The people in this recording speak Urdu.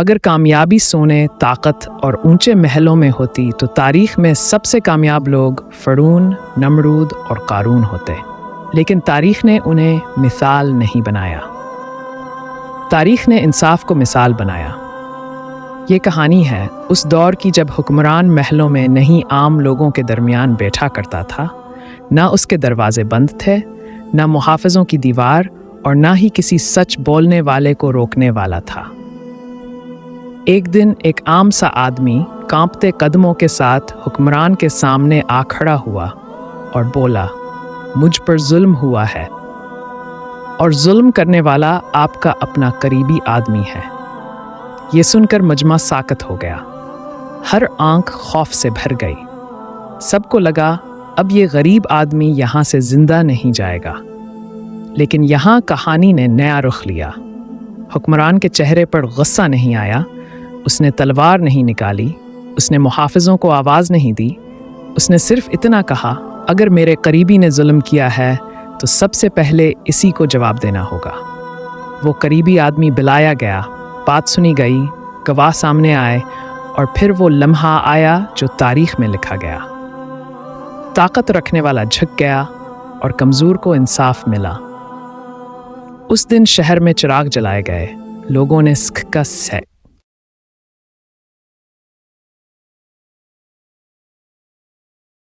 اگر کامیابی سونے، طاقت اور اونچے محلوں میں ہوتی تو تاریخ میں سب سے کامیاب لوگ فرعون، نمرود اور قارون ہوتے، لیکن تاریخ نے انہیں مثال نہیں بنایا۔ تاریخ نے انصاف کو مثال بنایا۔ یہ کہانی ہے اس دور کی جب حکمران محلوں میں نہیں عام لوگوں کے درمیان بیٹھا کرتا تھا، نہ اس کے دروازے بند تھے، نہ محافظوں کی دیوار، اور نہ ہی کسی سچ بولنے والے کو روکنے والا تھا۔ ایک دن ایک عام سا آدمی کانپتے قدموں کے ساتھ حکمران کے سامنے آ کھڑا ہوا اور بولا، مجھ پر ظلم ہوا ہے، اور ظلم کرنے والا آپ کا اپنا قریبی آدمی ہے۔ یہ سن کر مجمع ساکت ہو گیا۔ ہر آنکھ خوف سے بھر گئی۔ سب کو لگا اب یہ غریب آدمی یہاں سے زندہ نہیں جائے گا۔ لیکن یہاں کہانی نے نیا رخ لیا۔ حکمران کے چہرے پر غصہ نہیں آیا، اس نے تلوار نہیں نکالی، اس نے محافظوں کو آواز نہیں دی، اس نے صرف اتنا کہا، اگر میرے قریبی نے ظلم کیا ہے تو سب سے پہلے اسی کو جواب دینا ہوگا۔ وہ قریبی آدمی بلایا گیا، بات سنی گئی، گواہ سامنے آئے، اور پھر وہ لمحہ آیا جو تاریخ میں لکھا گیا۔ طاقت رکھنے والا جھک گیا اور کمزور کو انصاف ملا۔ اس دن شہر میں چراغ جلائے گئے، لوگوں نے